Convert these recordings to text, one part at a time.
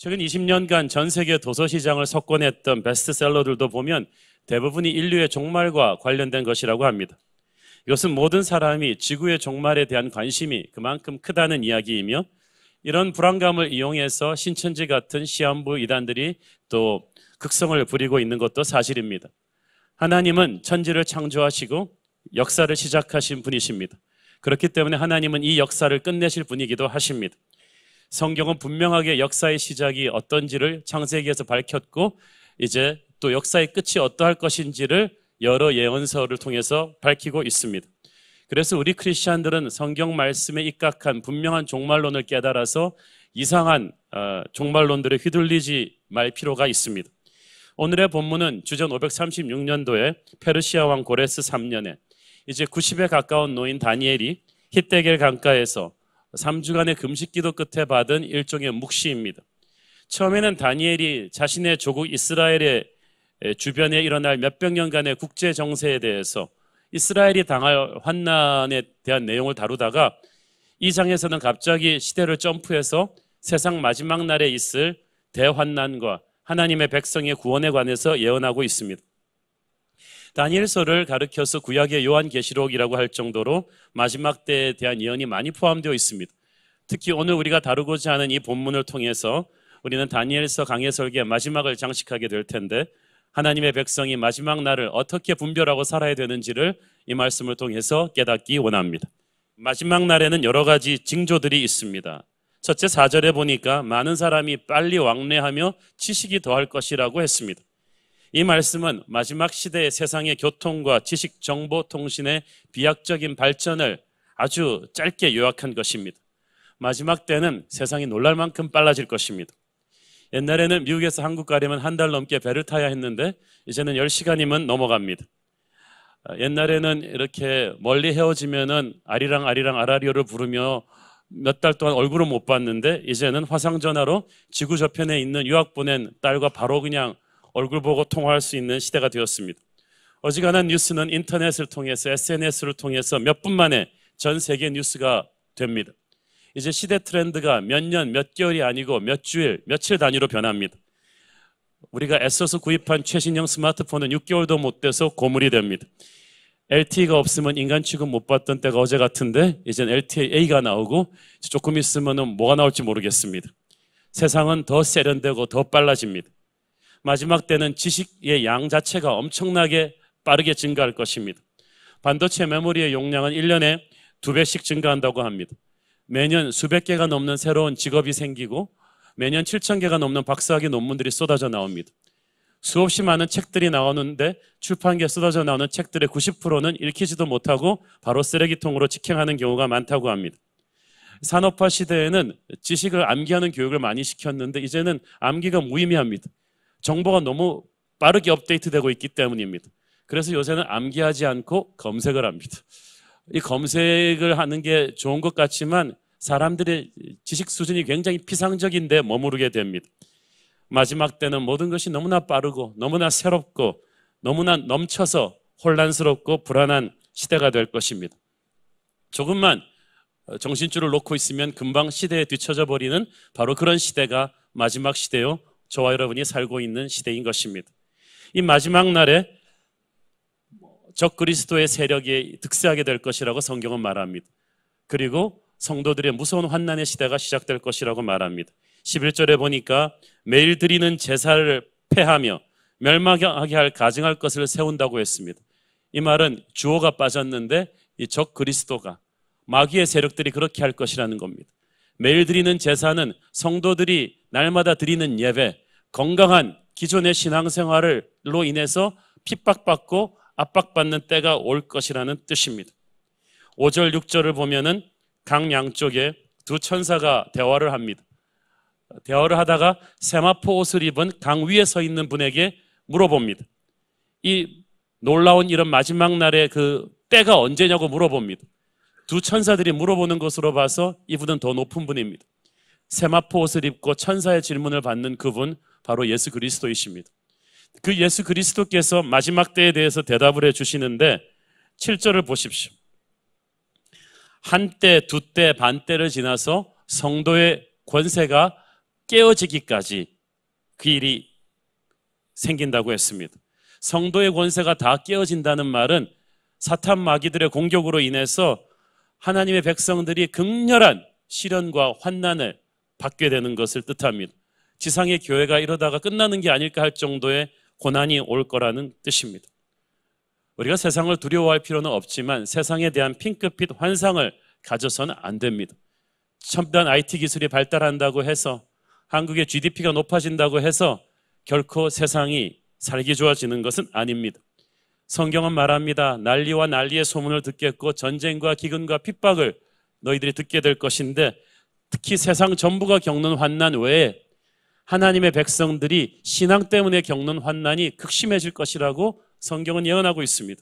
최근 20년간 전 세계 도서시장을 석권했던 베스트셀러들도 보면 대부분이 인류의 종말과 관련된 것이라고 합니다. 이것은 모든 사람이 지구의 종말에 대한 관심이 그만큼 크다는 이야기이며, 이런 불안감을 이용해서 신천지 같은 시한부 이단들이 또 극성을 부리고 있는 것도 사실입니다. 하나님은 천지를 창조하시고 역사를 시작하신 분이십니다. 그렇기 때문에 하나님은 이 역사를 끝내실 분이기도 하십니다. 성경은 분명하게 역사의 시작이 어떤지를 창세기에서 밝혔고, 이제 또 역사의 끝이 어떠할 것인지를 여러 예언서를 통해서 밝히고 있습니다. 그래서 우리 크리스찬들은 성경 말씀에 입각한 분명한 종말론을 깨달아서 이상한 종말론들에 휘둘리지 말 필요가 있습니다. 오늘의 본문은 주전 536년도에 페르시아 왕 고레스 3년에 이제 90에 가까운 노인 다니엘이 hit데겔 강가에서 3주간의 금식기도 끝에 받은 일종의 묵시입니다. 처음에는 다니엘이 자신의 조국 이스라엘의 주변에 일어날 몇백 년간의 국제 정세에 대해서 이스라엘이 당할 환난에 대한 내용을 다루다가 이 장에서는 갑자기 시대를 점프해서 세상 마지막 날에 있을 대환난과 하나님의 백성의 구원에 관해서 예언하고 있습니다. 다니엘서를 가르쳐서 구약의 요한계시록이라고 할 정도로 마지막 때에 대한 예언이 많이 포함되어 있습니다. 특히 오늘 우리가 다루고자 하는 이 본문을 통해서 우리는 다니엘서 강해 설계의 마지막을 장식하게 될 텐데, 하나님의 백성이 마지막 날을 어떻게 분별하고 살아야 되는지를 이 말씀을 통해서 깨닫기 원합니다. 마지막 날에는 여러 가지 징조들이 있습니다. 첫째, 4절에 보니까 많은 사람이 빨리 왕래하며 지식이 더할 것이라고 했습니다. 이 말씀은 마지막 시대의 세상의 교통과 지식 정보 통신의 비약적인 발전을 아주 짧게 요약한 것입니다. 마지막 때는 세상이 놀랄 만큼 빨라질 것입니다. 옛날에는 미국에서 한국 가려면 한 달 넘게 배를 타야 했는데 이제는 10시간이면 넘어갑니다. 옛날에는 이렇게 멀리 헤어지면은 아리랑 아라리오를 부르며 몇 달 동안 얼굴을 못 봤는데 이제는 화상전화로 지구 저편에 있는 유학 보낸 딸과 바로 그냥 얼굴 보고 통화할 수 있는 시대가 되었습니다. 어지간한 뉴스는 인터넷을 통해서 SNS를 통해서 몇 분 만에 전 세계 뉴스가 됩니다. 이제 시대 트렌드가 몇 년, 몇 개월이 아니고 몇 주일, 며칠 단위로 변합니다. 우리가 애써서 구입한 최신형 스마트폰은 6개월도 못 돼서 고물이 됩니다. LTE가 없으면 인간 취급 못 받던 때가 어제 같은데 이제는 LTE-A가 나오고 조금 있으면 뭐가 나올지 모르겠습니다. 세상은 더 세련되고 더 빨라집니다. 마지막 때는 지식의 양 자체가 엄청나게 빠르게 증가할 것입니다. 반도체 메모리의 용량은 1년에 2배씩 증가한다고 합니다. 매년 수백 개가 넘는 새로운 직업이 생기고 매년 7,000개가 넘는 박사학위 논문들이 쏟아져 나옵니다. 수없이 많은 책들이 나오는데 출판기에 쏟아져 나오는 책들의 90%는 읽히지도 못하고 바로 쓰레기통으로 직행하는 경우가 많다고 합니다. 산업화 시대에는 지식을 암기하는 교육을 많이 시켰는데 이제는 암기가 무의미합니다. 정보가 너무 빠르게 업데이트되고 있기 때문입니다. 그래서 요새는 암기하지 않고 검색을 합니다. 이 검색을 하는 게 좋은 것 같지만 사람들의 지식 수준이 굉장히 피상적인데 머무르게 됩니다. 마지막 때는 모든 것이 너무나 빠르고 너무나 새롭고 너무나 넘쳐서 혼란스럽고 불안한 시대가 될 것입니다. 조금만 정신줄을 놓고 있으면 금방 시대에 뒤처져 버리는 바로 그런 시대가 마지막 시대요, 저와 여러분이 살고 있는 시대인 것입니다. 이 마지막 날에 적 그리스도의 세력이 득세하게 될 것이라고 성경은 말합니다. 그리고 성도들의 무서운 환난의 시대가 시작될 것이라고 말합니다. 11절에 보니까 매일 드리는 제사를 폐하며 멸망하게 할 가증할 것을 세운다고 했습니다. 이 말은 주어가 빠졌는데 이 적 그리스도가, 마귀의 세력들이 그렇게 할 것이라는 겁니다. 매일 드리는 제사는 성도들이 날마다 드리는 예배, 건강한 기존의 신앙생활로 인해서 핍박받고 압박받는 때가 올 것이라는 뜻입니다. 5절, 6절을 보면은 강 양쪽에 두 천사가 대화를 합니다. 대화를 하다가 세마포 옷을 입은 강 위에 서 있는 분에게 물어봅니다. 이 놀라운 이런 마지막 날의 그 때가 언제냐고 물어봅니다. 두 천사들이 물어보는 것으로 봐서 이분은 더 높은 분입니다. 세마포 옷을 입고 천사의 질문을 받는 그분, 바로 예수 그리스도이십니다. 그 예수 그리스도께서 마지막 때에 대해서 대답을 해주시는데 7절을 보십시오. 한때, 두때, 반때를 지나서 성도의 권세가 깨어지기까지 그 일이 생긴다고 했습니다. 성도의 권세가 다 깨어진다는 말은 사탄 마귀들의 공격으로 인해서 하나님의 백성들이 극렬한 시련과 환난을 받게 되는 것을 뜻합니다. 지상의 교회가 이러다가 끝나는 게 아닐까 할 정도의 고난이 올 거라는 뜻입니다. 우리가 세상을 두려워할 필요는 없지만 세상에 대한 핑크빛 환상을 가져서는 안 됩니다. 첨단 IT 기술이 발달한다고 해서 한국의 GDP가 높아진다고 해서 결코 세상이 살기 좋아지는 것은 아닙니다. 성경은 말합니다. 난리와 난리의 소문을 듣겠고 전쟁과 기근과 핍박을 너희들이 듣게 될 것인데 특히 세상 전부가 겪는 환난 외에 하나님의 백성들이 신앙 때문에 겪는 환난이 극심해질 것이라고 성경은 예언하고 있습니다.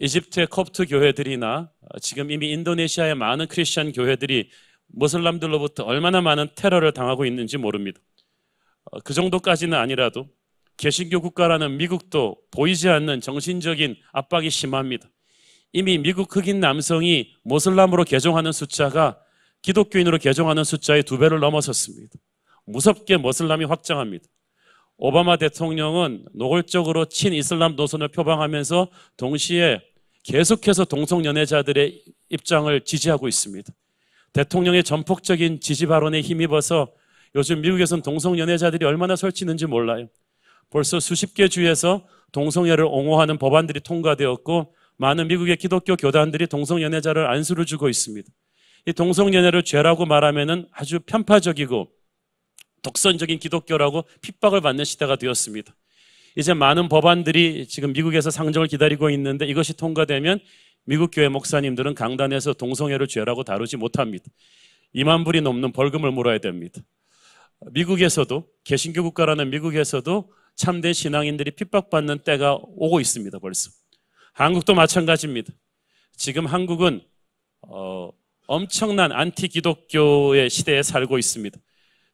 이집트의 콥트 교회들이나 지금 이미 인도네시아의 많은 크리스천 교회들이 모슬람들로부터 얼마나 많은 테러를 당하고 있는지 모릅니다. 그 정도까지는 아니라도 개신교 국가라는 미국도 보이지 않는 정신적인 압박이 심합니다. 이미 미국 흑인 남성이 모슬람으로 개종하는 숫자가 기독교인으로 개종하는 숫자의 2배를 넘어섰습니다. 무섭게 모슬람이 확장합니다. 오바마 대통령은 노골적으로 친이슬람 노선을 표방하면서 동시에 계속해서 동성연애자들의 입장을 지지하고 있습니다. 대통령의 전폭적인 지지 발언에 힘입어서 요즘 미국에서는 동성연애자들이 얼마나 설치는지 몰라요. 벌써 수십 개 주에서 동성애를 옹호하는 법안들이 통과되었고 많은 미국의 기독교 교단들이 동성연애자를 안수를 주고 있습니다. 이 동성연애를 죄라고 말하면은 아주 편파적이고 독선적인 기독교라고 핍박을 받는 시대가 되었습니다. 이제 많은 법안들이 지금 미국에서 상정을 기다리고 있는데 이것이 통과되면 미국 교회 목사님들은 강단에서 동성애를 죄라고 다루지 못합니다. 2만 불이 넘는 벌금을 물어야 됩니다. 미국에서도 개신교 국가라는 미국에서도 참된 신앙인들이 핍박받는 때가 오고 있습니다. 벌써. 한국도 마찬가지입니다. 지금 한국은 엄청난 안티 기독교의 시대에 살고 있습니다.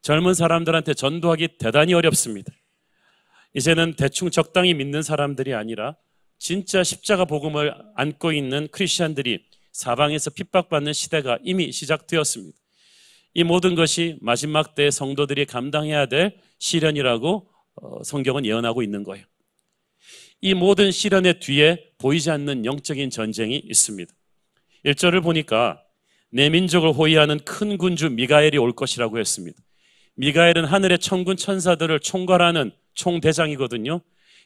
젊은 사람들한테 전도하기 대단히 어렵습니다. 이제는 대충 적당히 믿는 사람들이 아니라 진짜 십자가 복음을 안고 있는 크리스찬들이 사방에서 핍박받는 시대가 이미 시작되었습니다. 이 모든 것이 마지막 때의 성도들이 감당해야 될 시련이라고 성경은 예언하고 있는 거예요. 이 모든 시련의 뒤에 보이지 않는 영적인 전쟁이 있습니다. 1절을 보니까 내 민족을 호위하는 큰 군주 미가엘이 올 것이라고 했습니다. 미가엘은 하늘의 천군 천사들을 총괄하는 총대장이거든요.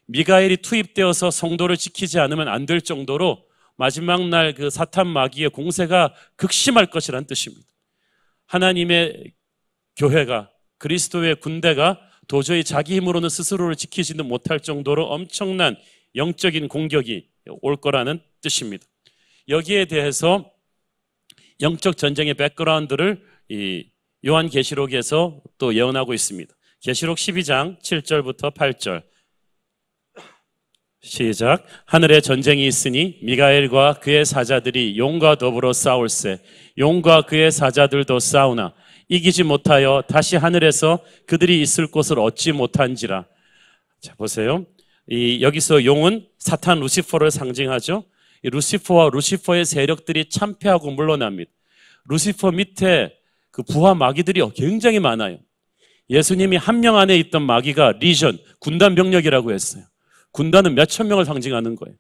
미가엘이 투입되어서 성도를 지키지 않으면 안 될 정도로 마지막 날 그 사탄 마귀의 공세가 극심할 것이란 뜻입니다. 하나님의 교회가 그리스도의 군대가 도저히 자기 힘으로는 스스로를 지키지는 못할 정도로 엄청난 영적인 공격이 올 거라는 뜻입니다. 여기에 대해서 영적 전쟁의 백그라운드를 이 요한계시록에서 또 예언하고 있습니다. 계시록 12장 7절부터 8절 시작. 하늘에 전쟁이 있으니 미가엘과 그의 사자들이 용과 더불어 싸울세. 용과 그의 사자들도 싸우나 이기지 못하여 다시 하늘에서 그들이 있을 곳을 얻지 못한지라. 자, 보세요. 여기서 용은 사탄 루시퍼를 상징하죠. 이 루시퍼와 루시퍼의 세력들이 참패하고 물러납니다. 루시퍼 밑에 그 부하 마귀들이 굉장히 많아요. 예수님이 한 명 안에 있던 마귀가 리전, 군단 병력이라고 했어요. 군단은 몇천 명을 상징하는 거예요.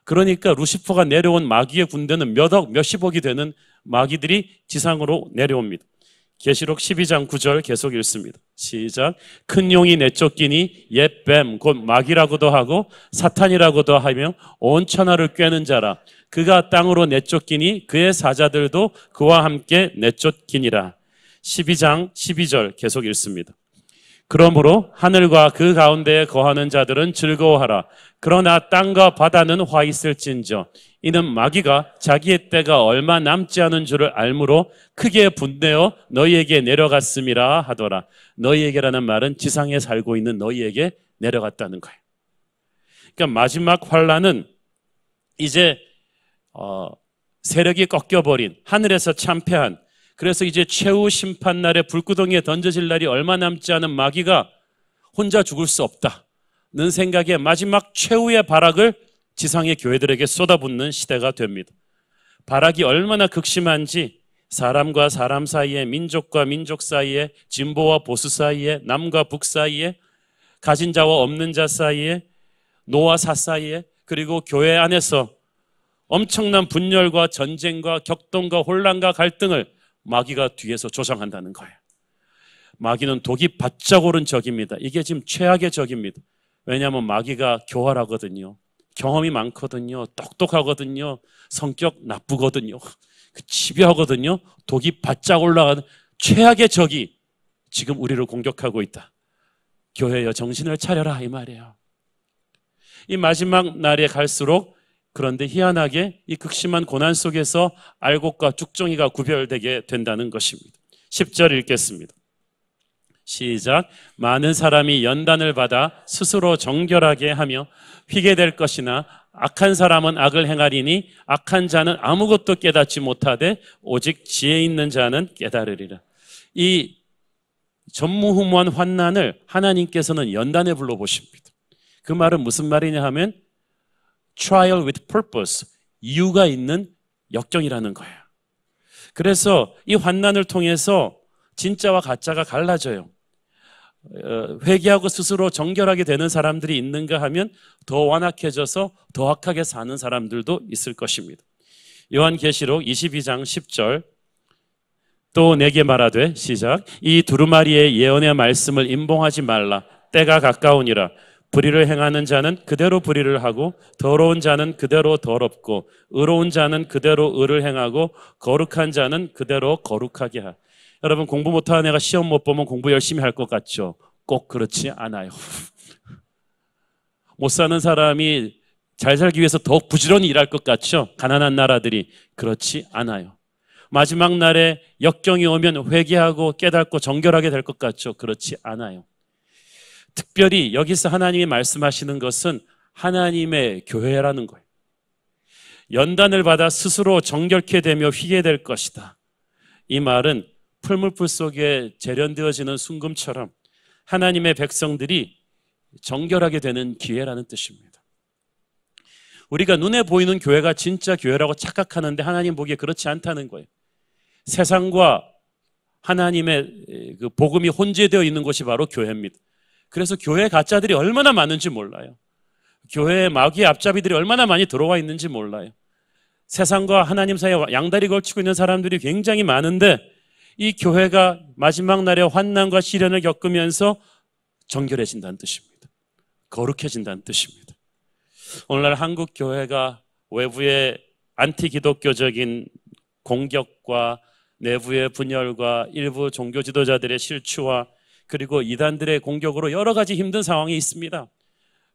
그러니까 루시퍼가 내려온 마귀의 군대는 몇억, 몇십억이 되는 마귀들이 지상으로 내려옵니다. 계시록 12장 9절 계속 읽습니다. 시작. 큰 용이 내쫓기니 옛 뱀, 곧 마귀라고도 하고 사탄이라고도 하며 온 천하를 꿰는 자라. 그가 땅으로 내쫓기니 그의 사자들도 그와 함께 내쫓기니라. 12장 12절 계속 읽습니다. 그러므로 하늘과 그 가운데에 거하는 자들은 즐거워하라. 그러나 땅과 바다는 화 있을진저. 이는 마귀가 자기의 때가 얼마 남지 않은 줄을 알므로 크게 분내어 너희에게 내려갔음이라 하더라. 너희에게라는 말은 지상에 살고 있는 너희에게 내려갔다는 거예요. 그러니까 마지막 환란은 이제 세력이 꺾여버린, 하늘에서 참패한, 그래서 이제 최후 심판날에 불구덩이에 던져질 날이 얼마 남지 않은 마귀가 혼자 죽을 수 없다는 생각에 마지막 최후의 발악을 지상의 교회들에게 쏟아붓는 시대가 됩니다. 발악이 얼마나 극심한지 사람과 사람 사이에, 민족과 민족 사이에, 진보와 보수 사이에, 남과 북 사이에, 가진 자와 없는 자 사이에, 노와 사 사이에, 그리고 교회 안에서 엄청난 분열과 전쟁과 격동과 혼란과 갈등을 마귀가 뒤에서 조장한다는 거예요. 마귀는 독이 바짝 오른 적입니다. 이게 지금 최악의 적입니다. 왜냐하면 마귀가 교활하거든요. 경험이 많거든요. 똑똑하거든요. 성격 나쁘거든요. 집요하거든요. 독이 바짝 올라가는 최악의 적이 지금 우리를 공격하고 있다. 교회여 정신을 차려라 이 말이에요. 이 마지막 날에 갈수록 그런데 희한하게 이 극심한 고난 속에서 알곡과 쭉정이가 구별되게 된다는 것입니다. 10절 읽겠습니다. 시작. 많은 사람이 연단을 받아 스스로 정결하게 하며 휘게 될 것이나 악한 사람은 악을 행하리니 악한 자는 아무것도 깨닫지 못하되 오직 지혜 있는 자는 깨달으리라. 이 전무후무한 환난을 하나님께서는 연단에 불러보십니다. 그 말은 무슨 말이냐 하면 trial with purpose, 이유가 있는 역경이라는 거예요. 그래서 이 환난을 통해서 진짜와 가짜가 갈라져요. 회개하고 스스로 정결하게 되는 사람들이 있는가 하면 더 완악해져서 더 악하게 사는 사람들도 있을 것입니다. 요한계시록 22장 10절 또 내게 말하되 시작 이 두루마리의 예언의 말씀을 임봉하지 말라 때가 가까우니라 불의를 행하는 자는 그대로 불의를 하고 더러운 자는 그대로 더럽고 의로운 자는 그대로 의를 행하고 거룩한 자는 그대로 거룩하게 하라. 여러분 공부 못하는 애가 시험 못 보면 공부 열심히 할 것 같죠? 꼭 그렇지 않아요. 못 사는 사람이 잘 살기 위해서 더욱 부지런히 일할 것 같죠? 가난한 나라들이. 그렇지 않아요. 마지막 날에 역경이 오면 회개하고 깨닫고 정결하게 될 것 같죠? 그렇지 않아요. 특별히 여기서 하나님이 말씀하시는 것은 하나님의 교회라는 거예요. 연단을 받아 스스로 정결케 되며 휘게 될 것이다. 이 말은 풀물불 속에 재련되어지는 순금처럼 하나님의 백성들이 정결하게 되는 기회라는 뜻입니다. 우리가 눈에 보이는 교회가 진짜 교회라고 착각하는데 하나님 보기에 그렇지 않다는 거예요. 세상과 하나님의 그 복음이 혼재되어 있는 곳이 바로 교회입니다. 그래서 교회 가짜들이 얼마나 많은지 몰라요. 교회에 마귀의 앞잡이들이 얼마나 많이 들어와 있는지 몰라요. 세상과 하나님 사이에 양다리 걸치고 있는 사람들이 굉장히 많은데 이 교회가 마지막 날에 환난과 시련을 겪으면서 정결해진다는 뜻입니다. 거룩해진다는 뜻입니다. 오늘날 한국 교회가 외부의 안티기독교적인 공격과 내부의 분열과 일부 종교 지도자들의 실추와 그리고 이단들의 공격으로 여러 가지 힘든 상황이 있습니다.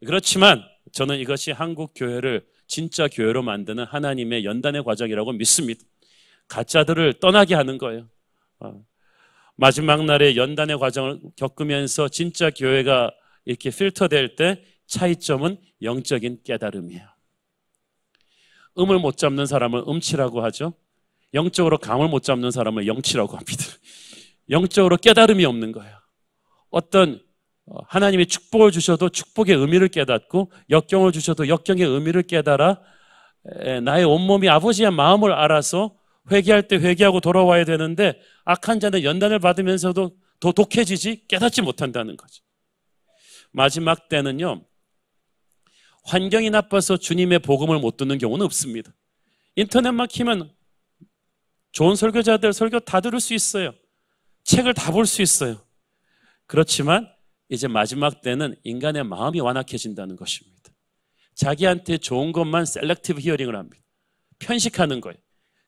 그렇지만 저는 이것이 한국 교회를 진짜 교회로 만드는 하나님의 연단의 과정이라고 믿습니다. 가짜들을 떠나게 하는 거예요. 마지막 날에 연단의 과정을 겪으면서 진짜 교회가 이렇게 필터될 때 차이점은 영적인 깨달음이에요. 음을 못 잡는 사람을 음치라고 하죠. 영적으로 감을 못 잡는 사람을 영치라고 합니다. 영적으로 깨달음이 없는 거예요. 어떤 하나님이 축복을 주셔도 축복의 의미를 깨닫고 역경을 주셔도 역경의 의미를 깨달아 나의 온몸이 아버지의 마음을 알아서 회개할 때 회개하고 돌아와야 되는데 악한 자는 연단을 받으면서도 더 독해지지 깨닫지 못한다는 거죠. 마지막 때는요, 환경이 나빠서 주님의 복음을 못 듣는 경우는 없습니다. 인터넷만 키면 좋은 설교자들 설교 다 들을 수 있어요. 책을 다 볼 수 있어요. 그렇지만 이제 마지막 때는 인간의 마음이 완악해진다는 것입니다. 자기한테 좋은 것만 셀렉티브 히어링을 합니다. 편식하는 거예요.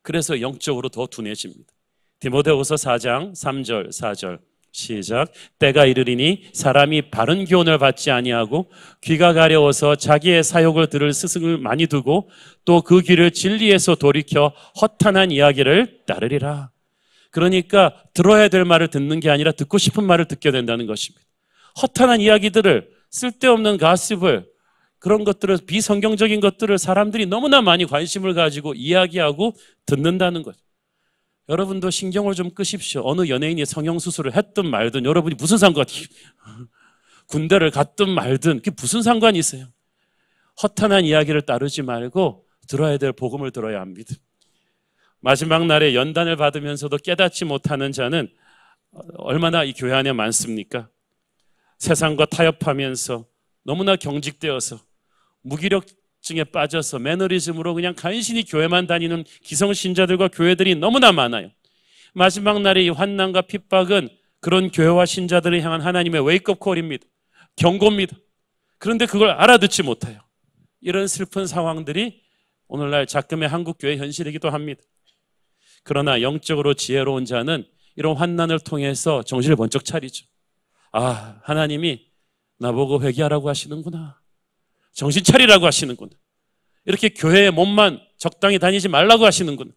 그래서 영적으로 더 둔해집니다. 디모데후서 4장 3절 4절 시작. 때가 이르리니 사람이 바른 교훈을 받지 아니하고 귀가 가려워서 자기의 사욕을 들을 스승을 많이 두고 또 그 귀를 진리에서 돌이켜 허탄한 이야기를 따르리라. 그러니까 들어야 될 말을 듣는 게 아니라 듣고 싶은 말을 듣게 된다는 것입니다. 허탄한 이야기들을, 쓸데없는 가십을, 그런 것들을, 비성경적인 것들을 사람들이 너무나 많이 관심을 가지고 이야기하고 듣는다는 거죠. 여러분도 신경을 좀 끄십시오. 어느 연예인이 성형수술을 했든 말든 여러분이 무슨 상관이, 군대를 갔든 말든 그게 무슨 상관이 있어요. 허탄한 이야기를 따르지 말고 들어야 될 복음을 들어야 합니다. 마지막 날에 연단을 받으면서도 깨닫지 못하는 자는 얼마나 이 교회 안에 많습니까? 세상과 타협하면서 너무나 경직되어서 무기력증에 빠져서 매너리즘으로 그냥 간신히 교회만 다니는 기성신자들과 교회들이 너무나 많아요. 마지막 날의 이 환난과 핍박은 그런 교회와 신자들을 향한 하나님의 웨이크업 콜입니다. 경고입니다. 그런데 그걸 알아듣지 못해요. 이런 슬픈 상황들이 오늘날 작금의 한국교회 현실이기도 합니다. 그러나 영적으로 지혜로운 자는 이런 환난을 통해서 정신을 번쩍 차리죠. 아, 하나님이 나보고 회개하라고 하시는구나. 정신 차리라고 하시는구나. 이렇게 교회에 몸만 적당히 다니지 말라고 하시는구나.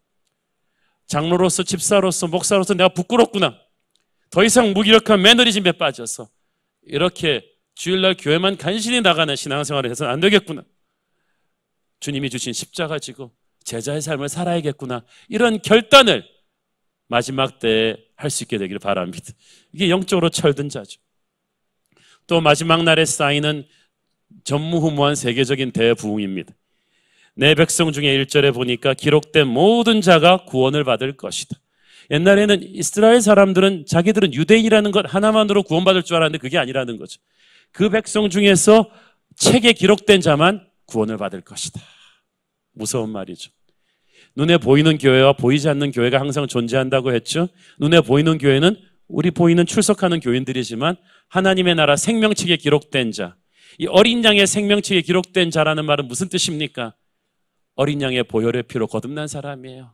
장로로서, 집사로서, 목사로서 내가 부끄럽구나. 더 이상 무기력한 매너리즘에 빠져서 이렇게 주일날 교회만 간신히 나가는 신앙생활을 해서는 안 되겠구나. 주님이 주신 십자가 지고 제자의 삶을 살아야겠구나. 이런 결단을 마지막 때에 할 수 있게 되기를 바랍니다. 이게 영적으로 철든 자죠. 또 마지막 날에 쌓이는 전무후무한 세계적인 대부흥입니다. 내 백성 중에 1절에 보니까 기록된 모든 자가 구원을 받을 것이다. 옛날에는 이스라엘 사람들은 자기들은 유대인이라는 것 하나만으로 구원받을 줄 알았는데 그게 아니라는 거죠. 그 백성 중에서 책에 기록된 자만 구원을 받을 것이다. 무서운 말이죠. 눈에 보이는 교회와 보이지 않는 교회가 항상 존재한다고 했죠. 눈에 보이는 교회는 우리 보이는 출석하는 교인들이지만 하나님의 나라 생명책에 기록된 자, 이 어린 양의 생명책에 기록된 자라는 말은 무슨 뜻입니까? 어린 양의 보혈의 피로 거듭난 사람이에요.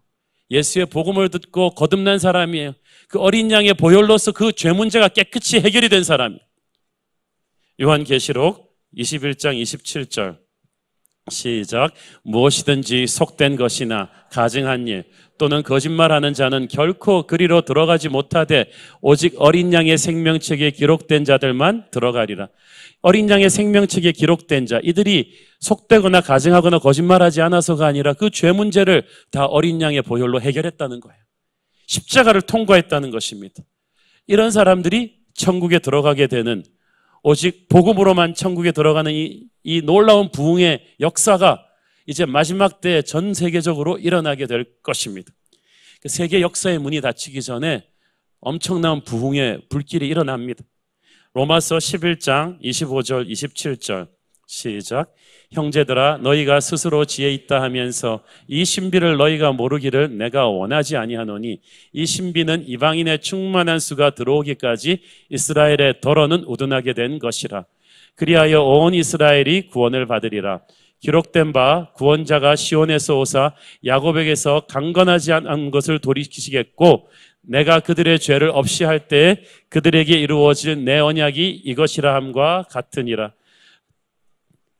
예수의 복음을 듣고 거듭난 사람이에요. 그 어린 양의 보혈로서 그 죄 문제가 깨끗이 해결이 된 사람이에요. 요한계시록 21장 27절 시작. 무엇이든지 속된 것이나 가증한 일 또는 거짓말하는 자는 결코 그리로 들어가지 못하되 오직 어린 양의 생명책에 기록된 자들만 들어가리라. 어린 양의 생명책에 기록된 자, 이들이 속되거나 가증하거나 거짓말하지 않아서가 아니라 그 죄 문제를 다 어린 양의 보혈로 해결했다는 거예요. 십자가를 통과했다는 것입니다. 이런 사람들이 천국에 들어가게 되는, 오직 복음으로만 천국에 들어가는 이 놀라운 부흥의 역사가 이제 마지막 때에 전 세계적으로 일어나게 될 것입니다. 세계 역사의 문이 닫히기 전에 엄청난 부흥의 불길이 일어납니다. 로마서 11장 25절 27절 시작. 형제들아 너희가 스스로 지혜 있다 하면서 이 신비를 너희가 모르기를 내가 원하지 아니하노니 이 신비는 이방인의 충만한 수가 들어오기까지 이스라엘의 덜어는 우둔하게 된 것이라. 그리하여 온 이스라엘이 구원을 받으리라. 기록된 바 구원자가 시온에서 오사 야곱에게서 강건하지 않은 것을 돌이키시겠고 내가 그들의 죄를 없이 할 때에 그들에게 이루어질 내 언약이 이것이라 함과 같으니라.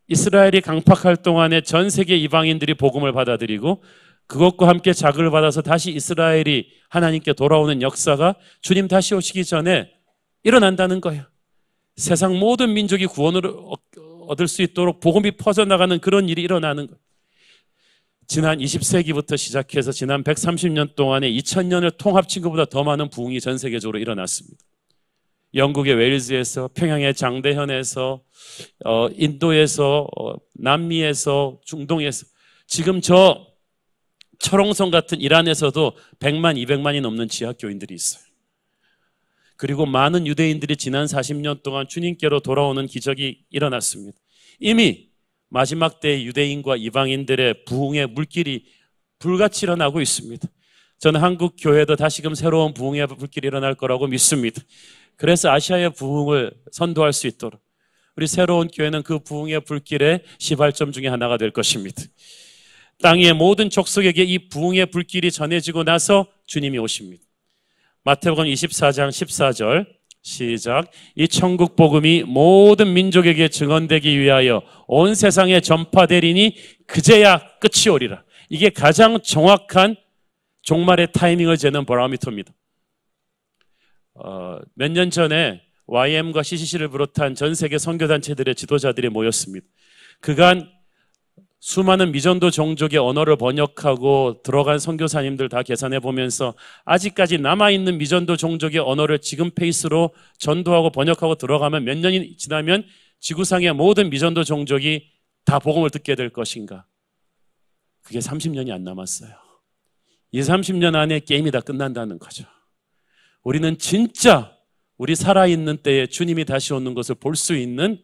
이스라엘이 강팍할 동안에 전 세계 이방인들이 복음을 받아들이고 그것과 함께 자극을 받아서 다시 이스라엘이 하나님께 돌아오는 역사가 주님 다시 오시기 전에 일어난다는 거예요. 세상 모든 민족이 구원을 얻을 수 있도록 복음이 퍼져나가는 그런 일이 일어나는 거예요. 지난 20세기부터 시작해서 지난 130년 동안에 2000년을 통합친 것보다 더 많은 부흥이 전 세계적으로 일어났습니다. 영국의 웨일즈에서, 평양의 장대현에서, 인도에서, 남미에서, 중동에서, 지금 저 철옹성 같은 이란에서도 100만, 200만이 넘는 지하교인들이 있어요. 그리고 많은 유대인들이 지난 40년 동안 주님께로 돌아오는 기적이 일어났습니다. 이미 마지막 때 유대인과 이방인들의 부흥의 물길이 불같이 일어나고 있습니다. 저는 한국 교회도 다시금 새로운 부흥의 불길이 일어날 거라고 믿습니다. 그래서 아시아의 부흥을 선도할 수 있도록 우리 새로운 교회는 그 부흥의 불길의 시발점 중에 하나가 될 것입니다. 땅의 모든 족속에게 이 부흥의 불길이 전해지고 나서 주님이 오십니다. 마태복음 24장 14절 시작. 이 천국 복음이 모든 민족에게 증언되기 위하여 온 세상에 전파되리니 그제야 끝이 오리라. 이게 가장 정확한 종말의 타이밍을 재는 바로미터입니다. 몇 년 전에 YM과 CCC를 비롯한 전 세계 선교단체들의 지도자들이 모였습니다. 그간 수많은 미전도 종족의 언어를 번역하고 들어간 선교사님들 다 계산해 보면서 아직까지 남아있는 미전도 종족의 언어를 지금 페이스로 전도하고 번역하고 들어가면 몇 년이 지나면 지구상의 모든 미전도 종족이 다 복음을 듣게 될 것인가? 그게 30년이 안 남았어요. 20, 30년 안에 게임이 다 끝난다는 거죠. 우리는 진짜 우리 살아있는 때에 주님이 다시 오는 것을 볼 수 있는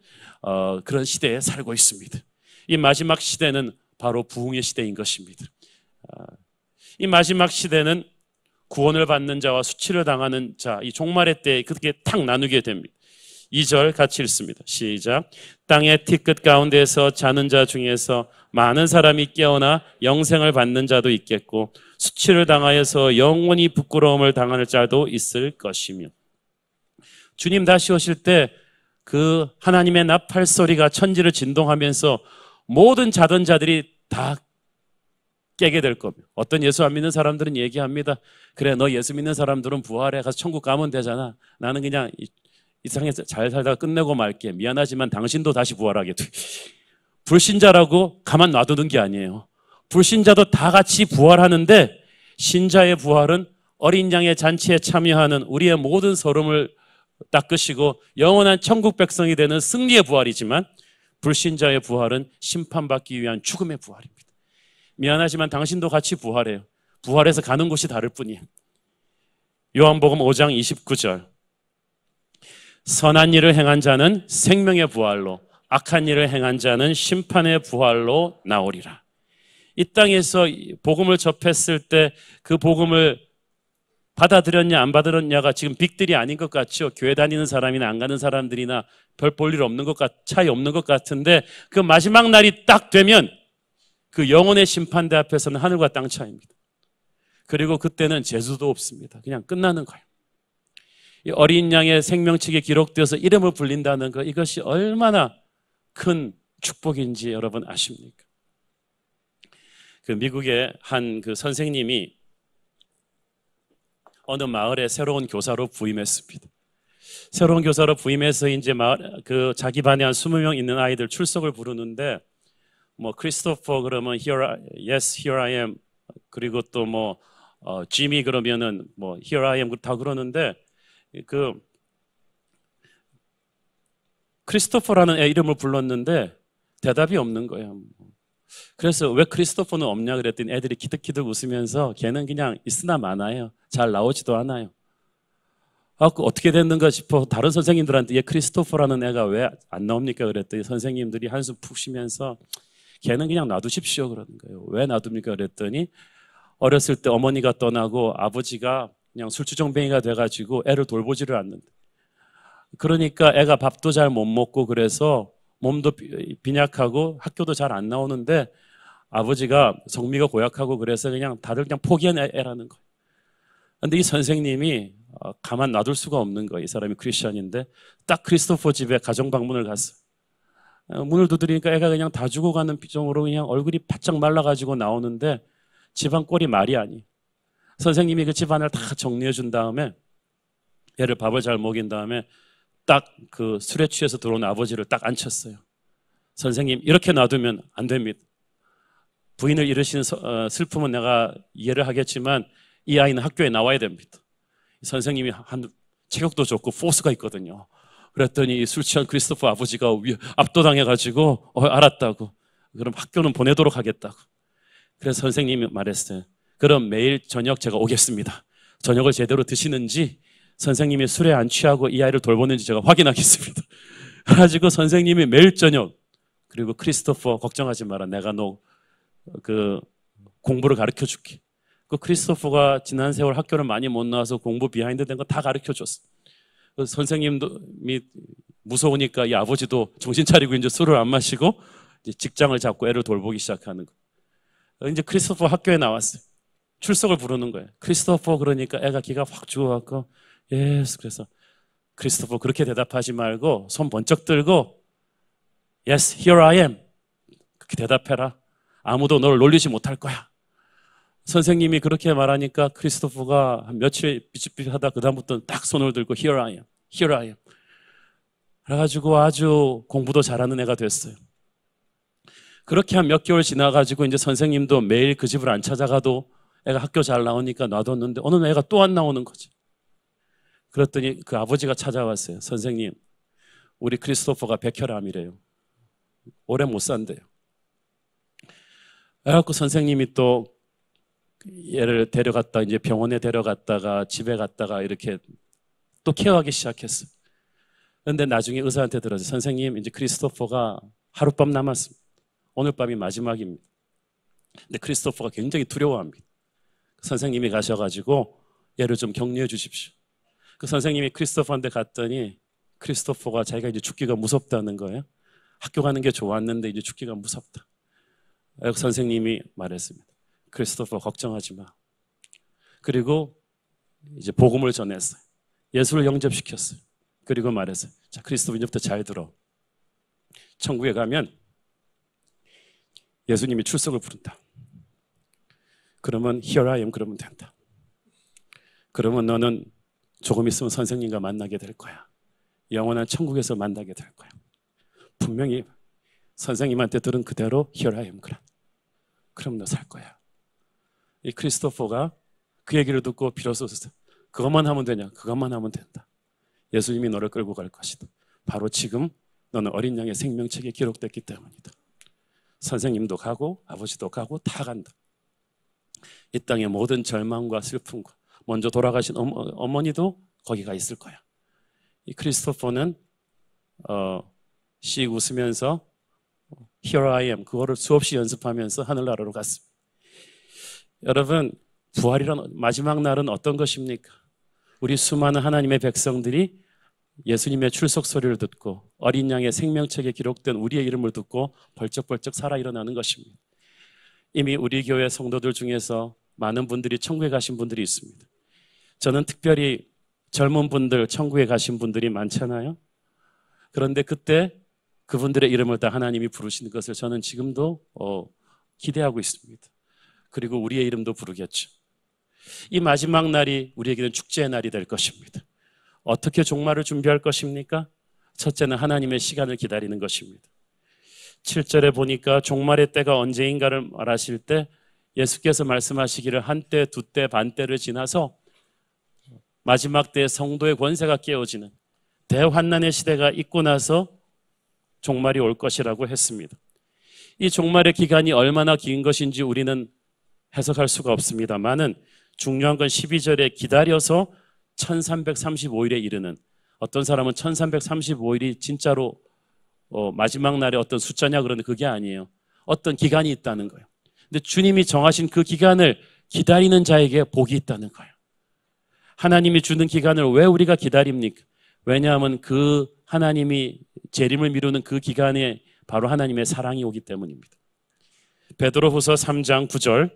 그런 시대에 살고 있습니다. 이 마지막 시대는 바로 부흥의 시대인 것입니다. 이 마지막 시대는 구원을 받는 자와 수치를 당하는 자, 이 종말의 때에 그렇게 탁 나누게 됩니다. 2절 같이 읽습니다. 시작. 땅의 티끝 가운데서 자는 자 중에서 많은 사람이 깨어나 영생을 받는 자도 있겠고 수치를 당하여서 영원히 부끄러움을 당할 자도 있을 것이며. 주님 다시 오실 때 그 하나님의 나팔 소리가 천지를 진동하면서 모든 자던 자들이 다 깨게 될 겁니다. 어떤 예수 안 믿는 사람들은 얘기합니다. 그래, 너 예수 믿는 사람들은 부활해 가서 천국 가면 되잖아. 나는 그냥 이 세상에서 잘 살다가 끝내고 말게. 미안하지만 당신도 다시 부활하게 돼. 불신자라고 가만 놔두는 게 아니에요. 불신자도 다 같이 부활하는데 신자의 부활은 어린 양의 잔치에 참여하는 우리의 모든 서름을 닦으시고 영원한 천국 백성이 되는 승리의 부활이지만 불신자의 부활은 심판받기 위한 죽음의 부활입니다. 미안하지만 당신도 같이 부활해요. 부활해서 가는 곳이 다를 뿐이에요. 요한복음 5장 29절. 선한 일을 행한 자는 생명의 부활로, 악한 일을 행한 자는 심판의 부활로 나오리라. 이 땅에서 복음을 접했을 때 그 복음을 받아들였냐 안 받아들였냐가 지금 빅딜이 아닌 것 같죠. 교회 다니는 사람이나 안 가는 사람들이나 별 볼 일 없는 차이 없는 것 같은데 그 마지막 날이 딱 되면 그 영혼의 심판대 앞에서는 하늘과 땅 차이입니다. 그리고 그때는 재수도 없습니다. 그냥 끝나는 거예요. 이 어린 양의 생명책에 기록되어서 이름을 불린다는 것, 이것이 얼마나 큰 축복인지 여러분 아십니까? 그 미국의 한 그 선생님이 어느 마을에 새로운 교사로 부임했습니다. 새로운 교사로 부임해서 이제 그 자기 반에 한 20명 있는 아이들 출석을 부르는데 뭐 크리스토퍼 그러면 yes, here I am. 그리고 또 뭐 지미 그러면은 뭐 here I am 다 그러는데 그 크리스토퍼라는 애 이름을 불렀는데 대답이 없는 거예요. 그래서 왜 크리스토퍼는 없냐 그랬더니 애들이 키득키득 웃으면서 걔는 그냥 있으나 마나요. 잘 나오지도 않아요. 어떻게 됐는가 싶어 다른 선생님들한테 얘 크리스토퍼라는 애가 왜 안 나옵니까 그랬더니 선생님들이 한숨 푹 쉬면서 걔는 그냥 놔두십시오 그러는 거예요. 왜 놔둡니까 그랬더니 어렸을 때 어머니가 떠나고 아버지가 그냥 술주정뱅이가 돼가지고 애를 돌보지를 않는데, 그러니까 애가 밥도 잘 못 먹고 그래서 몸도 빈약하고 학교도 잘 안 나오는데 아버지가 성미가 고약하고 그래서 그냥 다들 그냥 포기한 애라는 거예요. 근데 이 선생님이 가만 놔둘 수가 없는 거예요. 이 사람이 크리스천인데 딱 크리스토퍼 집에 가정 방문을 갔어요. 문을 두드리니까 애가 그냥 다 죽어가는 표정으로 그냥 얼굴이 바짝 말라가지고 나오는데 집안 꼴이 말이 아니에요. 선생님이 그 집안을 다 정리해 준 다음에 애를 밥을 잘 먹인 다음에 딱 그 술에 취해서 들어온 아버지를 딱 앉혔어요. 선생님 이렇게 놔두면 안 됩니다. 부인을 잃으신 슬픔은 내가 이해를 하겠지만 이 아이는 학교에 나와야 됩니다. 선생님이 한 체격도 좋고 포스가 있거든요. 그랬더니 술 취한 크리스토퍼 아버지가 압도당해가지고 알았다고. 그럼 학교는 보내도록 하겠다고. 그래서 선생님이 말했어요. 그럼 매일 저녁 제가 오겠습니다. 저녁을 제대로 드시는지 선생님이 술에 안 취하고 이 아이를 돌보는지 제가 확인하겠습니다. 그래가지고 선생님이 매일 저녁, 그리고 크리스토퍼 걱정하지 마라. 내가 너 그 공부를 가르쳐 줄게. 그 크리스토퍼가 지난 세월 학교를 많이 못 나와서 공부 비하인드 된 거 다 가르쳐 줬어. 그 선생님도 무서우니까 이 아버지도 정신 차리고 이제 술을 안 마시고 이제 직장을 잡고 애를 돌보기 시작하는 거. 이제 크리스토퍼 학교에 나왔어요. 출석을 부르는 거예요. 크리스토퍼 그러니까 애가 기가 확 죽어갖고 예스. 그래서 크리스토퍼 그렇게 대답하지 말고 손 번쩍 들고 yes, here I am. 그렇게 대답해라. 아무도 너를 놀리지 못할 거야. 선생님이 그렇게 말하니까 크리스토퍼가 한 며칠 삐죽삐죽하다 그다음부터는 딱 손을 들고 here I am, here I am. 그래가지고 아주 공부도 잘하는 애가 됐어요. 그렇게 한 몇 개월 지나가지고 이제 선생님도 매일 그 집을 안 찾아가도 애가 학교 잘 나오니까 놔뒀는데 어느 날 애가 또 안 나오는 거지. 그랬더니 그 아버지가 찾아왔어요. 선생님, 우리 크리스토퍼가 백혈암이래요. 오래 못 산대요. 그래갖고 선생님이 또 얘를 데려갔다 이제 병원에 데려갔다가 집에 갔다가 이렇게 또 케어하기 시작했어요. 그런데 나중에 의사한테 들어서 선생님 이제 크리스토퍼가 하룻밤 남았습니다. 오늘 밤이 마지막입니다. 근데 크리스토퍼가 굉장히 두려워합니다. 선생님이 가셔가지고 얘를 좀 격려해 주십시오. 그 선생님이 크리스토퍼한테 갔더니 크리스토퍼가 자기가 이제 죽기가 무섭다는 거예요. 학교 가는 게 좋았는데 이제 죽기가 무섭다. 선생님이 말했습니다. 크리스토퍼 걱정하지 마. 그리고 이제 복음을 전했어요. 예수를 영접시켰어요. 그리고 말했어요. 자, 크리스토퍼 이제부터 잘 들어. 천국에 가면 예수님이 출석을 부른다. 그러면 Here I am 그러면 된다. 그러면 너는 조금 있으면 선생님과 만나게 될 거야. 영원한 천국에서 만나게 될 거야. 분명히 선생님한테 들은 그대로 Here I am 그래. 그럼 너 살 거야. 이 크리스토퍼가 그 얘기를 듣고 비로소 그것만 하면 되냐? 그것만 하면 된다. 예수님이 너를 끌고 갈 것이다. 바로 지금 너는 어린 양의 생명책에 기록됐기 때문이다. 선생님도 가고 아버지도 가고 다 간다. 이 땅의 모든 절망과 슬픔과 먼저 돌아가신 어머니도 거기가 있을 거야. 이 크리스토퍼는 씩 웃으면서 Here I am 그거를 수없이 연습하면서 하늘나라로 갔습니다. 여러분 부활이란 마지막 날은 어떤 것입니까? 우리 수많은 하나님의 백성들이 예수님의 출석 소리를 듣고 어린 양의 생명책에 기록된 우리의 이름을 듣고 벌쩍벌쩍 살아 일어나는 것입니다. 이미 우리 교회 성도들 중에서 많은 분들이 천국에 가신 분들이 있습니다. 저는 특별히 젊은 분들 천국에 가신 분들이 많잖아요. 그런데 그때 그분들의 이름을 다 하나님이 부르시는 것을 저는 지금도 기대하고 있습니다. 그리고 우리의 이름도 부르겠죠. 이 마지막 날이 우리에게는 축제의 날이 될 것입니다. 어떻게 종말을 준비할 것입니까? 첫째는 하나님의 시간을 기다리는 것입니다. 7절에 보니까 종말의 때가 언제인가를 말하실 때 예수께서 말씀하시기를 한때, 두때, 반때를 지나서 마지막 때에 성도의 권세가 깨어지는 대환난의 시대가 있고 나서 종말이 올 것이라고 했습니다. 이 종말의 기간이 얼마나 긴 것인지 우리는 해석할 수가 없습니다만은 중요한 건 12절에 기다려서 1335일에 이르는, 어떤 사람은 1335일이 진짜로 마지막 날에 어떤 숫자냐 그러는데 그게 아니에요. 어떤 기간이 있다는 거예요. 근데 주님이 정하신 그 기간을 기다리는 자에게 복이 있다는 거예요. 하나님이 주는 기간을 왜 우리가 기다립니까? 왜냐하면 그 하나님이 재림을 미루는 그 기간에 바로 하나님의 사랑이 오기 때문입니다. 베드로후서 3장 9절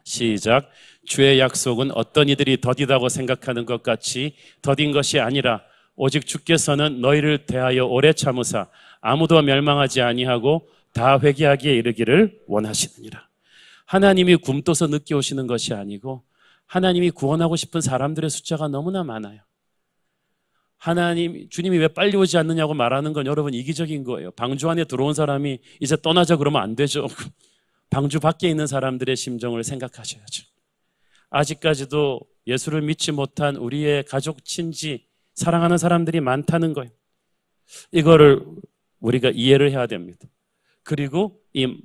시작. 주의 약속은 어떤 이들이 더디다고 생각하는 것 같이 더딘 것이 아니라 오직 주께서는 너희를 대하여 오래 참으사 아무도 멸망하지 아니하고 다 회개하기에 이르기를 원하시느니라. 하나님이 굼떠서 늦게 오시는 것이 아니고 하나님이 구원하고 싶은 사람들의 숫자가 너무나 많아요. 주님이 왜 빨리 오지 않느냐고 말하는 건 여러분 이기적인 거예요. 방주 안에 들어온 사람이 이제 떠나자 그러면 안 되죠. 방주 밖에 있는 사람들의 심정을 생각하셔야죠. 아직까지도 예수를 믿지 못한 우리의 가족, 친지, 사랑하는 사람들이 많다는 거예요. 이거를 우리가 이해를 해야 됩니다. 그리고 이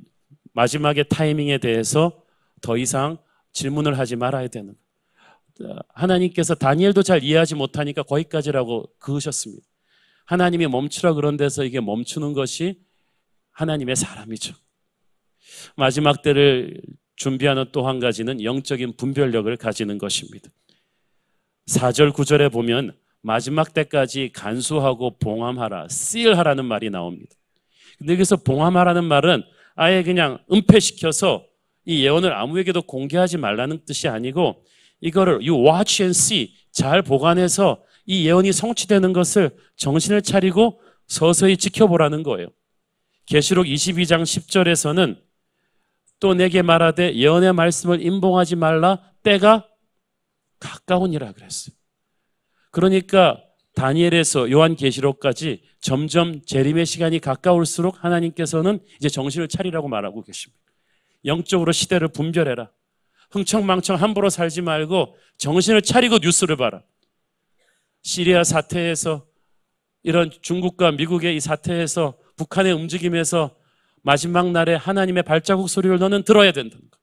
마지막의 타이밍에 대해서 더 이상 질문을 하지 말아야 되는 거예요. 하나님께서 다니엘도 잘 이해하지 못하니까 거기까지라고 그으셨습니다. 하나님이 멈추라 그런 데서 이게 멈추는 것이 하나님의 사람이죠. 마지막 때를 준비하는 또 한 가지는 영적인 분별력을 가지는 것입니다. 4절 9절에 보면 마지막 때까지 간수하고 봉함하라, seal하라는 말이 나옵니다. 근데 여기서 봉함하라는 말은 아예 그냥 은폐시켜서 이 예언을 아무에게도 공개하지 말라는 뜻이 아니고 이거를 you watch and see, 잘 보관해서 이 예언이 성취되는 것을 정신을 차리고 서서히 지켜보라는 거예요. 계시록 22장 10절에서는 또 내게 말하되 예언의 말씀을 임봉하지 말라, 때가 가까우니라 그랬어요. 그러니까 다니엘에서 요한계시록까지 점점 재림의 시간이 가까울수록 하나님께서는 이제 정신을 차리라고 말하고 계십니다. 영적으로 시대를 분별해라. 흥청망청 함부로 살지 말고 정신을 차리고 뉴스를 봐라. 시리아 사태에서, 이런 중국과 미국의 이 사태에서, 북한의 움직임에서 마지막 날에 하나님의 발자국 소리를 너는 들어야 된다는 거.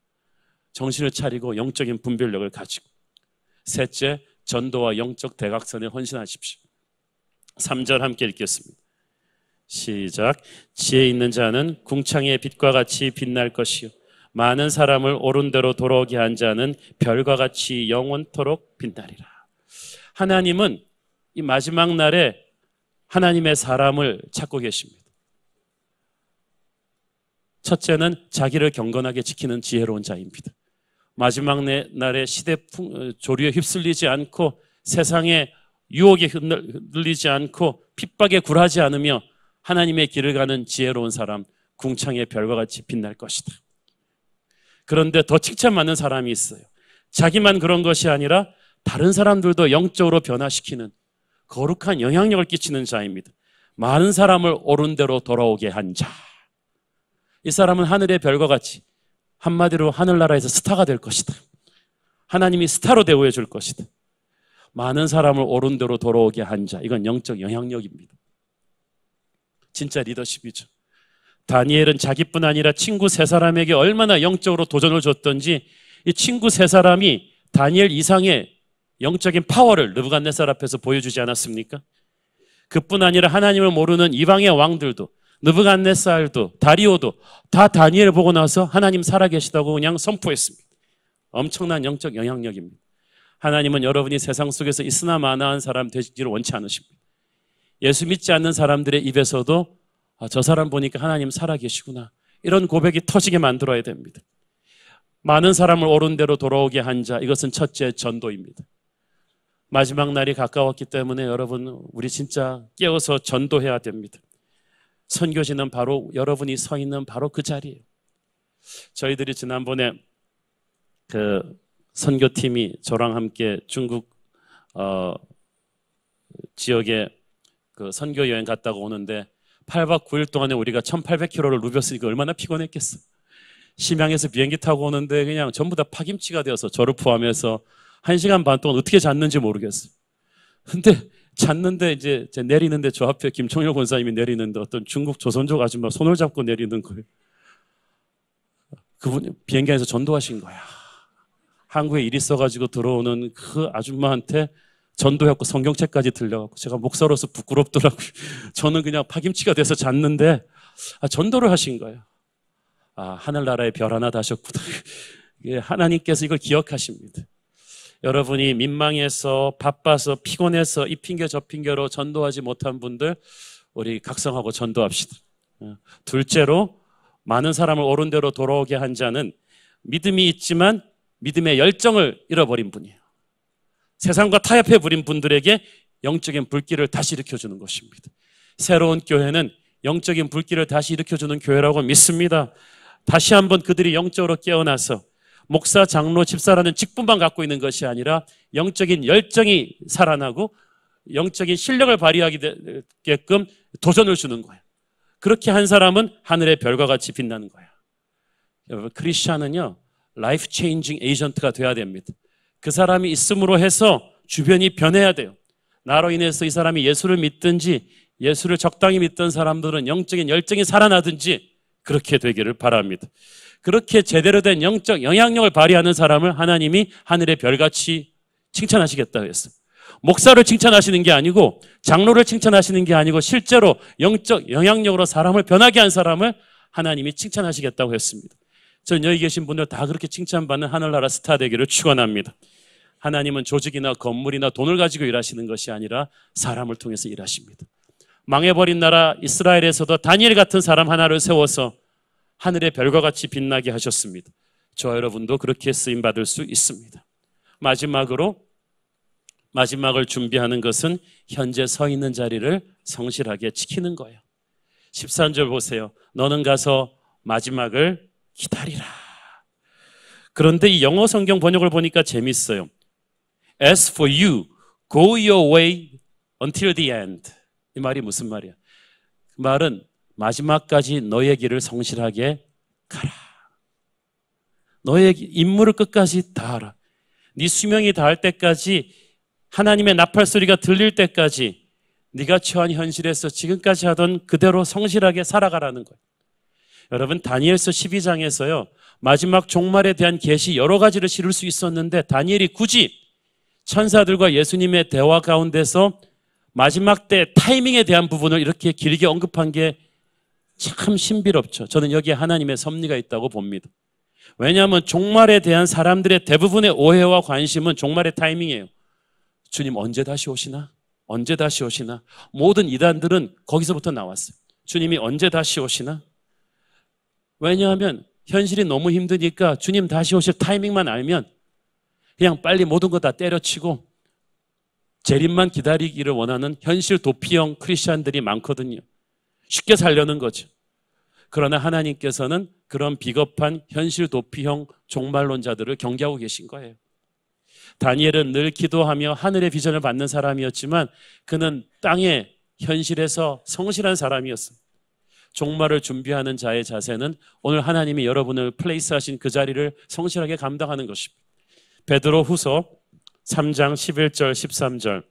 정신을 차리고 영적인 분별력을 가지고. 셋째, 전도와 영적 대각선에 헌신하십시오. 3절 함께 읽겠습니다. 시작. 지혜 있는 자는 궁창의 빛과 같이 빛날 것이요 많은 사람을 옳은 대로 돌아오게 한 자는 별과 같이 영원토록 빛나리라. 하나님은 이 마지막 날에 하나님의 사람을 찾고 계십니다. 첫째는 자기를 경건하게 지키는 지혜로운 자입니다. 마지막 날에 시대 조류에 휩쓸리지 않고 세상의 유혹에 흔들리지 않고 핍박에 굴하지 않으며 하나님의 길을 가는 지혜로운 사람, 궁창의 별과 같이 빛날 것이다. 그런데 더 칭찬받는 사람이 있어요. 자기만 그런 것이 아니라 다른 사람들도 영적으로 변화시키는 거룩한 영향력을 끼치는 자입니다. 많은 사람을 옳은 대로 돌아오게 한 자. 이 사람은 하늘의 별과 같이 한마디로 하늘나라에서 스타가 될 것이다. 하나님이 스타로 대우해 줄 것이다. 많은 사람을 옳은 대로 돌아오게 한 자. 이건 영적 영향력입니다. 진짜 리더십이죠. 다니엘은 자기뿐 아니라 친구 세 사람에게 얼마나 영적으로 도전을 줬던지 이 친구 세 사람이 다니엘 이상의 영적인 파워를 느부갓네살 앞에서 보여주지 않았습니까? 그뿐 아니라 하나님을 모르는 이방의 왕들도 느부갓네살도 다리오도 다 다니엘을 보고 나서 하나님 살아계시다고 그냥 선포했습니다. 엄청난 영적 영향력입니다. 하나님은 여러분이 세상 속에서 있으나 마나한 사람 되시기를 원치 않으십니다. 예수 믿지 않는 사람들의 입에서도 저 사람 보니까 하나님 살아계시구나, 이런 고백이 터지게 만들어야 됩니다. 많은 사람을 옳은 대로 돌아오게 한 자, 이것은 첫째 전도입니다. 마지막 날이 가까웠기 때문에 여러분, 우리 진짜 깨어서 전도해야 됩니다. 선교지는 바로 여러분이 서 있는 바로 그 자리예요. 저희들이 지난번에 그 선교팀이 저랑 함께 중국 지역에 그 선교 여행 갔다가 오는데 8박 9일 동안에 우리가 1800km를 누볐으니까 얼마나 피곤했겠어. 심양에서 비행기 타고 오는데 그냥 전부 다 파김치가 되어서 저를 포함해서 1시간 반 동안 어떻게 잤는지 모르겠어요. 근데 잤는데 이제 내리는데 저 앞에 김총열 권사님이 내리는데 어떤 중국 조선족 아줌마 손을 잡고 내리는 거예요. 그분이 비행기 안에서 전도하신 거야. 한국에 일 있어가지고 들어오는 그 아줌마한테 전도했고 성경책까지 들려갖고 제가 목사로서 부끄럽더라고요. 저는 그냥 파김치가 돼서 잤는데 전도를 하신 거예요. 하늘나라의 별 하나 다셨구나. 하나님께서 이걸 기억하십니다. 여러분이 민망해서 바빠서 피곤해서 이 핑계 저 핑계로 전도하지 못한 분들, 우리 각성하고 전도합시다. 둘째로, 많은 사람을 옳은 대로 돌아오게 한 자는 믿음이 있지만 믿음의 열정을 잃어버린 분이에요. 세상과 타협해 버린 분들에게 영적인 불길을 다시 일으켜주는 것입니다. 새로운 교회는 영적인 불길을 다시 일으켜주는 교회라고 믿습니다. 다시 한번 그들이 영적으로 깨어나서 목사, 장로, 집사라는 직분만 갖고 있는 것이 아니라 영적인 열정이 살아나고 영적인 실력을 발휘하게끔 도전을 주는 거예요. 그렇게 한 사람은 하늘의 별과 같이 빛나는 거예요. 여러분, 크리스찬은요, 라이프 체인징 에이전트가 돼야 됩니다. 그 사람이 있음으로 해서 주변이 변해야 돼요. 나로 인해서 이 사람이 예수를 믿든지 예수를 적당히 믿던 사람들은 영적인 열정이 살아나든지 그렇게 되기를 바랍니다. 그렇게 제대로 된 영적 영향력을 발휘하는 사람을 하나님이 하늘의 별같이 칭찬하시겠다고 했어요. 목사를 칭찬하시는 게 아니고 장로를 칭찬하시는 게 아니고 실제로 영적 영향력으로 사람을 변하게 한 사람을 하나님이 칭찬하시겠다고 했습니다. 저는 여기 계신 분들 다 그렇게 칭찬받는 하늘나라 스타 되기를 축원합니다. 하나님은 조직이나 건물이나 돈을 가지고 일하시는 것이 아니라 사람을 통해서 일하십니다. 망해버린 나라 이스라엘에서도 다니엘 같은 사람 하나를 세워서 하늘의 별과 같이 빛나게 하셨습니다. 저와 여러분도 그렇게 쓰임받을 수 있습니다. 마지막을 준비하는 것은 현재 서 있는 자리를 성실하게 지키는 거예요. 13절 보세요. 너는 가서 마지막을 기다리라. 그런데 이 영어 성경 번역을 보니까 재밌어요. As for you, go your way until the end. 이 말이 무슨 말이야? 그 말은 마지막까지 너의 길을 성실하게 가라. 너의 임무를 끝까지 다하라. 네 수명이 닿을 때까지, 하나님의 나팔 소리가 들릴 때까지 네가 처한 현실에서 지금까지 하던 그대로 성실하게 살아가라는 거예요. 여러분, 다니엘서 12장에서요 마지막 종말에 대한 계시 여러 가지를 실을 수 있었는데 다니엘이 굳이 천사들과 예수님의 대화 가운데서 마지막 때 타이밍에 대한 부분을 이렇게 길게 언급한 게 참 신비롭죠. 저는 여기에 하나님의 섭리가 있다고 봅니다. 왜냐하면 종말에 대한 사람들의 대부분의 오해와 관심은 종말의 타이밍이에요. 주님 언제 다시 오시나? 언제 다시 오시나? 모든 이단들은 거기서부터 나왔어요. 주님이 언제 다시 오시나? 왜냐하면 현실이 너무 힘드니까 주님 다시 오실 타이밍만 알면 그냥 빨리 모든 거 다 때려치고 재림만 기다리기를 원하는 현실 도피형 크리스찬들이 많거든요. 쉽게 살려는 거죠. 그러나 하나님께서는 그런 비겁한 현실 도피형 종말론자들을 경계하고 계신 거예요. 다니엘은 늘 기도하며 하늘의 비전을 받는 사람이었지만 그는 땅의 현실에서 성실한 사람이었어요. 종말을 준비하는 자의 자세는 오늘 하나님이 여러분을 플레이스하신 그 자리를 성실하게 감당하는 것입니다. 베드로 후서 3장 11절 13절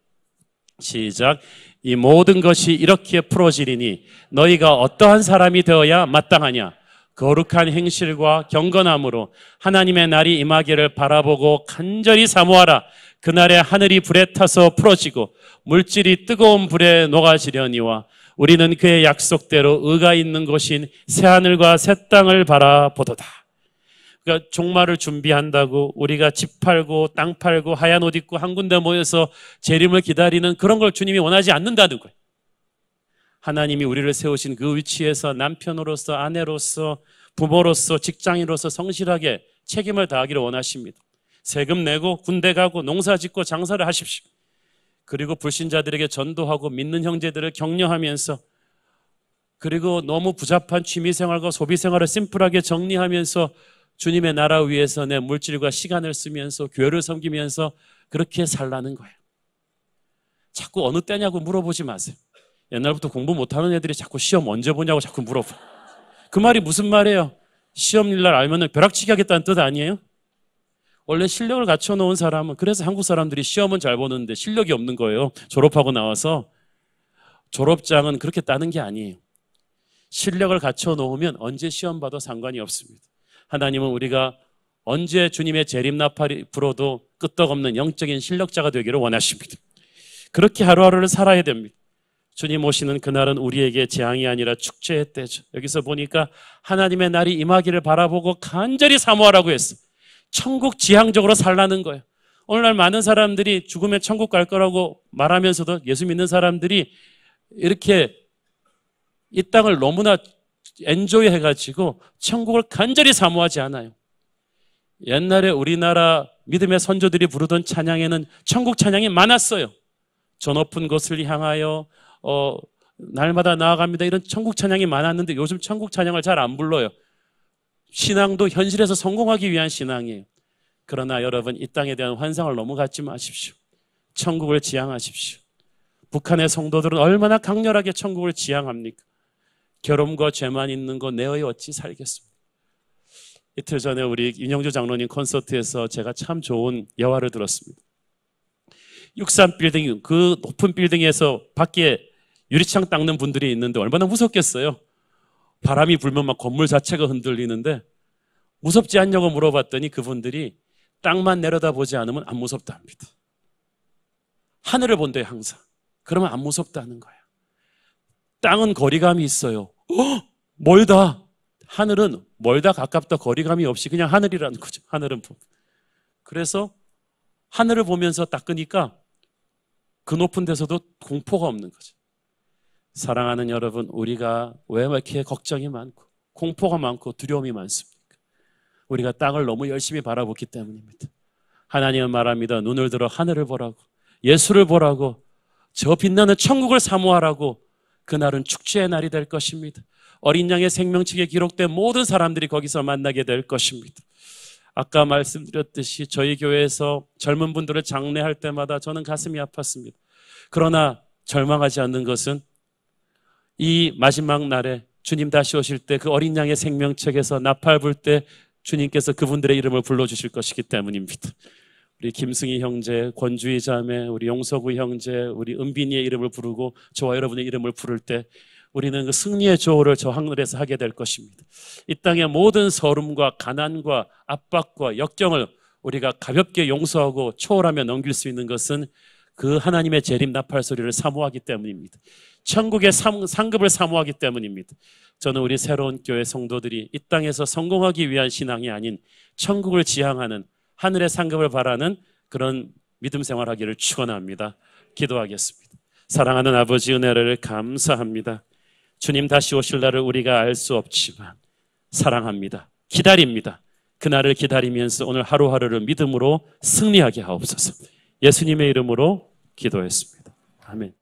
시작. 이 모든 것이 이렇게 풀어지리니 너희가 어떠한 사람이 되어야 마땅하냐? 거룩한 행실과 경건함으로 하나님의 날이 임하기를 바라보고 간절히 사모하라. 그날에 하늘이 불에 타서 풀어지고 물질이 뜨거운 불에 녹아지려니와 우리는 그의 약속대로 의가 있는 곳인 새하늘과 새 땅을 바라보도다. 그러니까 종말을 준비한다고 우리가 집 팔고 땅 팔고 하얀 옷 입고 한 군데 모여서 재림을 기다리는 그런 걸 주님이 원하지 않는다는 거예요. 하나님이 우리를 세우신 그 위치에서 남편으로서 아내로서 부모로서 직장인으로서 성실하게 책임을 다하기를 원하십니다. 세금 내고 군대 가고 농사 짓고 장사를 하십시오. 그리고 불신자들에게 전도하고 믿는 형제들을 격려하면서 그리고 너무 부잡한 취미생활과 소비생활을 심플하게 정리하면서 주님의 나라 위해서 내 물질과 시간을 쓰면서 교회를 섬기면서 그렇게 살라는 거예요. 자꾸 어느 때냐고 물어보지 마세요. 옛날부터 공부 못하는 애들이 자꾸 시험 언제 보냐고 자꾸 물어봐. 그 말이 무슨 말이에요? 시험일날 알면 벼락치기 하겠다는 뜻 아니에요? 원래 실력을 갖춰놓은 사람은, 그래서 한국 사람들이 시험은 잘 보는데 실력이 없는 거예요. 졸업하고 나와서. 졸업장은 그렇게 따는 게 아니에요. 실력을 갖춰놓으면 언제 시험 봐도 상관이 없습니다. 하나님은 우리가 언제 주님의 재림 나팔이 불어도 끄떡없는 영적인 실력자가 되기를 원하십니다. 그렇게 하루하루를 살아야 됩니다. 주님 오시는 그날은 우리에게 재앙이 아니라 축제의 때죠. 여기서 보니까 하나님의 날이 임하기를 바라보고 간절히 사모하라고 했어. 천국 지향적으로 살라는 거예요. 오늘날 많은 사람들이 죽으면 천국 갈 거라고 말하면서도 예수 믿는 사람들이 이렇게 이 땅을 너무나 엔조이 해가지고 천국을 간절히 사모하지 않아요. 옛날에 우리나라 믿음의 선조들이 부르던 찬양에는 천국 찬양이 많았어요. 저 높은 곳을 향하여 날마다 나아갑니다. 이런 천국 찬양이 많았는데 요즘 천국 찬양을 잘 안 불러요. 신앙도 현실에서 성공하기 위한 신앙이에요. 그러나 여러분, 이 땅에 대한 환상을 너무 갖지 마십시오. 천국을 지향하십시오. 북한의 성도들은 얼마나 강렬하게 천국을 지향합니까? 결혼과 죄만 있는 거 내어이 어찌 살겠습니까? 이틀 전에 우리 윤영주 장로님 콘서트에서 제가 참 좋은 예화를 들었습니다. 63 빌딩, 그 높은 빌딩에서 밖에 유리창 닦는 분들이 있는데 얼마나 무섭겠어요. 바람이 불면 막 건물 자체가 흔들리는데 무섭지 않냐고 물어봤더니 그분들이 땅만 내려다보지 않으면 안 무섭다 합니다. 하늘을 본대요 항상. 그러면 안 무섭다는 거예요. 땅은 거리감이 있어요. 멀다. 하늘은 멀다 가깝다 거리감이 없이 그냥 하늘이라는 거죠. 하늘은 그래서 하늘을 보면서 닦으니까 그 높은 데서도 공포가 없는 거죠. 사랑하는 여러분, 우리가 왜 이렇게 걱정이 많고 공포가 많고 두려움이 많습니까? 우리가 땅을 너무 열심히 바라보기 때문입니다. 하나님은 말합니다. 눈을 들어 하늘을 보라고, 예수를 보라고, 저 빛나는 천국을 사모하라고. 그날은 축제의 날이 될 것입니다. 어린 양의 생명책에 기록된 모든 사람들이 거기서 만나게 될 것입니다. 아까 말씀드렸듯이 저희 교회에서 젊은 분들을 장례할 때마다 저는 가슴이 아팠습니다. 그러나 절망하지 않는 것은 이 마지막 날에 주님 다시 오실 때 그 어린 양의 생명책에서 나팔 불 때 주님께서 그분들의 이름을 불러주실 것이기 때문입니다. 우리 김승희 형제, 권주희 자매, 우리 용서구 형제, 우리 은빈이의 이름을 부르고 저와 여러분의 이름을 부를 때 우리는 그 승리의 조호를 저 하늘에서 하게 될 것입니다. 이 땅의 모든 서름과 가난과 압박과 역경을 우리가 가볍게 용서하고 초월하며 넘길 수 있는 것은 그 하나님의 재림 나팔 소리를 사모하기 때문입니다. 천국의 상급을 사모하기 때문입니다. 저는 우리 새로운 교회 성도들이 이 땅에서 성공하기 위한 신앙이 아닌 천국을 지향하는 하늘의 상급을 바라는 그런 믿음 생활하기를 축원합니다. 기도하겠습니다. 사랑하는 아버지, 은혜를 감사합니다. 주님 다시 오실 날을 우리가 알 수 없지만 사랑합니다. 기다립니다. 그날을 기다리면서 오늘 하루하루를 믿음으로 승리하게 하옵소서. 예수님의 이름으로 기도했습니다. 아멘.